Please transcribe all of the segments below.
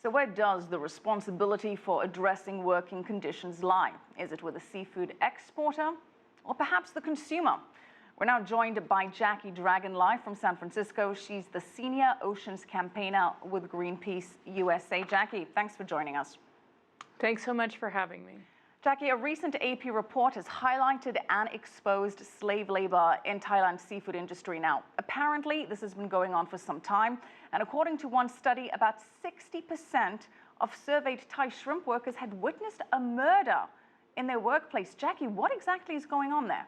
So where does the responsibility for addressing working conditions lie? Is it with the seafood exporter or perhaps the consumer? We're now joined by Jackie Dragon live from San Francisco. She's the Senior Oceans Campaigner with Greenpeace USA. Jackie, thanks for joining us. Thanks so much for having me. Jackie, a recent AP report has highlighted and exposed slave labor in Thailand's seafood industry. Now, apparently, this has been going on for some time. And according to one study, about 60% of surveyed Thai shrimp workers had witnessed a murder in their workplace. Jackie, what exactly is going on there?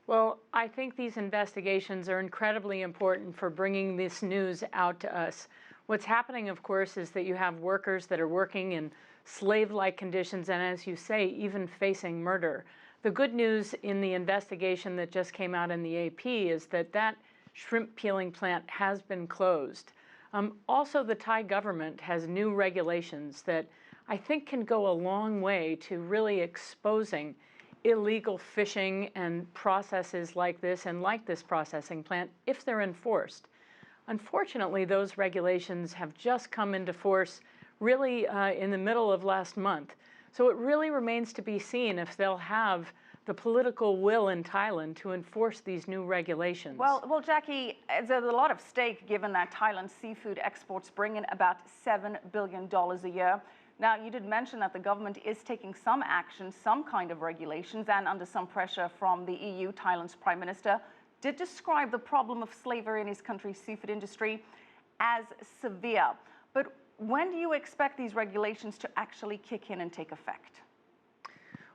Well, I think these investigations are incredibly important for bringing this news out to us. What's happening, of course, is that you have workers that are working in slave-like conditions and, as you say, even facing murder. The good news in the investigation that just came out in the AP is that that shrimp peeling plant has been closed. Also, the Thai government has new regulations that I think can go a long way to really exposing illegal fishing and processes like this and like this processing plant if they're enforced. Unfortunately, those regulations have just come into force really in the middle of last month. So it really remains to be seen if they'll have the political will in Thailand to enforce these new regulations. Well, Jackie, there's a lot of stake given that Thailand's seafood exports bring in about $7 billion a year. Now, you did mention that the government is taking some action, some kind of regulations, and under some pressure from the EU. Thailand's Prime Minister did describe the problem of slavery in his country's seafood industry as severe. But when do you expect these regulations to actually kick in and take effect?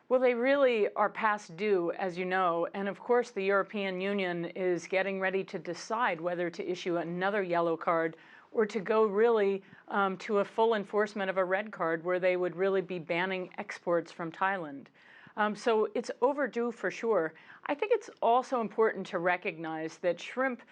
Well, they really are past due, as you know, and of course the European Union is getting ready to decide whether to issue another yellow card or to go really to a full enforcement of a red card where they would really be banning exports from Thailand. So it's overdue for sure. I think it's also important to recognize that shrimp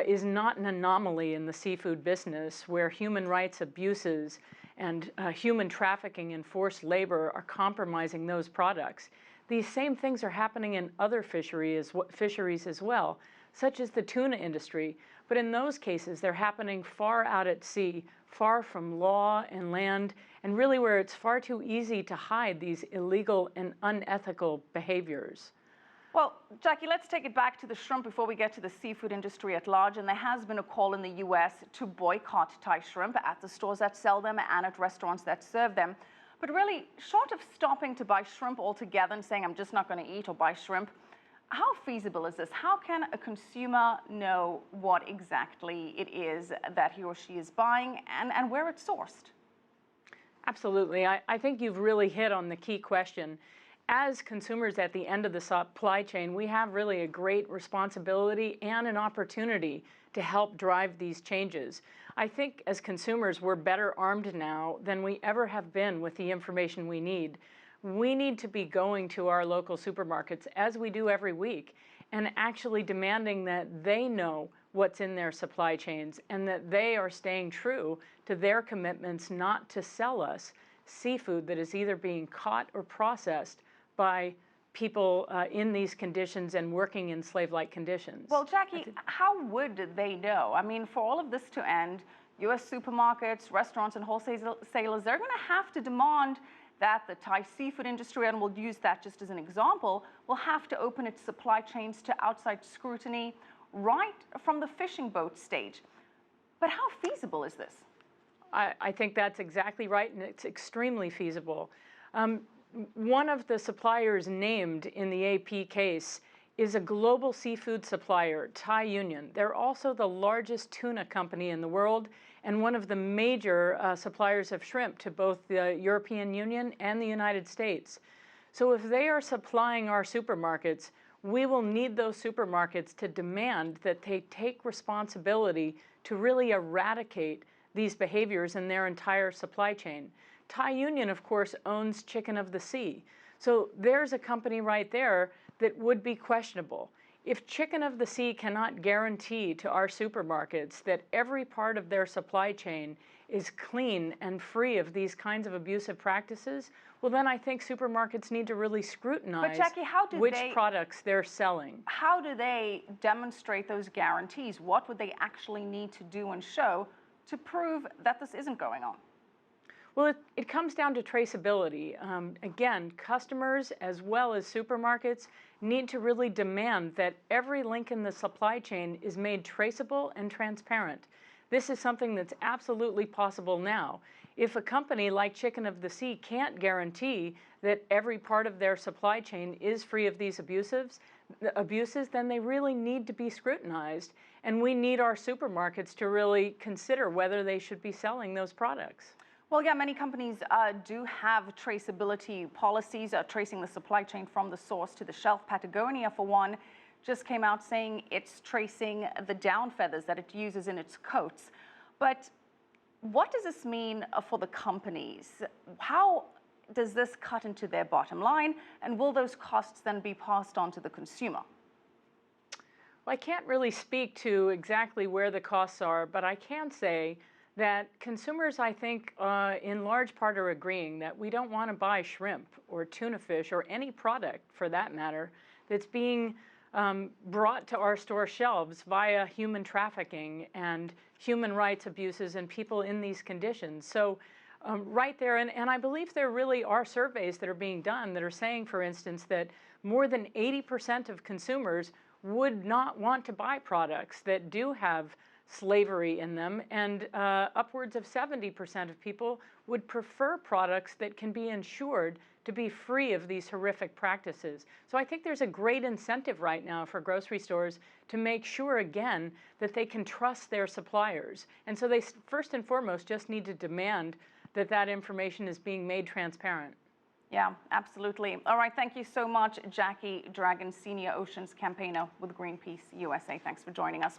is not an anomaly in the seafood business where human rights abuses and human trafficking and forced labor are compromising those products. These same things are happening in other fisheries as well, such as the tuna industry. But in those cases, they're happening far out at sea, far from law and land, and really where it's far too easy to hide these illegal and unethical behaviors. Well, Jackie, let's take it back to the shrimp before we get to the seafood industry at large. And there has been a call in the US to boycott Thai shrimp at the stores that sell them and at restaurants that serve them. But really, short of stopping to buy shrimp altogether and saying, I'm just not going to eat or buy shrimp, how feasible is this? How can a consumer know what exactly it is that he or she is buying and where it's sourced? Absolutely. I think you've really hit on the key question. As consumers at the end of the supply chain, we have really a great responsibility and an opportunity to help drive these changes. I think as consumers, we're better armed now than we ever have been with the information we need. We need to be going to our local supermarkets, as we do every week, and actually demanding that they know what's in their supply chains and that they are staying true to their commitments not to sell us seafood that is either being caught or processed by people in these conditions and working in slave-like conditions. Well, Jackie, how would they know? I mean, for all of this to end, U.S. supermarkets, restaurants, and wholesalers, they're going to have to demand that the Thai seafood industry, and we'll use that just as an example, will have to open its supply chains to outside scrutiny right from the fishing boat stage. But how feasible is this? I think that's exactly right, and it's extremely feasible. One of the suppliers named in the AP case is a global seafood supplier, Thai Union. They're also the largest tuna company in the world and one of the major suppliers of shrimp to both the European Union and the United States. So if they are supplying our supermarkets, we will need those supermarkets to demand that they take responsibility to really eradicate these behaviors in their entire supply chain. Thai Union, of course, owns Chicken of the Sea. So there's a company right there that would be questionable. If Chicken of the Sea cannot guarantee to our supermarkets that every part of their supply chain is clean and free of these kinds of abusive practices, well, then I think supermarkets need to really scrutinize which products they're selling. How do they demonstrate those guarantees? What would they actually need to do and show to prove that this isn't going on? Well, it comes down to traceability. Again, customers as well as supermarkets need to really demand that every link in the supply chain is made traceable and transparent. This is something that's absolutely possible now. If a company like Chicken of the Sea can't guarantee that every part of their supply chain is free of these abuses, then they really need to be scrutinized. And we need our supermarkets to really consider whether they should be selling those products. Well, yeah, many companies do have traceability policies, tracing the supply chain from the source to the shelf. Patagonia, for one, just came out saying it's tracing the down feathers that it uses in its coats. But what does this mean for the companies? How does this cut into their bottom line? And will those costs then be passed on to the consumer? Well, I can't really speak to exactly where the costs are, but I can say that consumers, I think, in large part are agreeing that we don't want to buy shrimp or tuna fish or any product, for that matter, that's being brought to our store shelves via human trafficking and human rights abuses and people in these conditions. So right there, and I believe there really are surveys that are being done that are saying, for instance, that more than 80% of consumers would not want to buy products that do have slavery in them, and upwards of 70% of people would prefer products that can be ensured to be free of these horrific practices. So I think there's a great incentive right now for grocery stores to make sure, again, that they can trust their suppliers. And so they first and foremost just need to demand that that information is being made transparent. Yeah, absolutely. All right, thank you so much, Jackie Dragon, Senior Oceans Campaigner with Greenpeace USA. Thanks for joining us.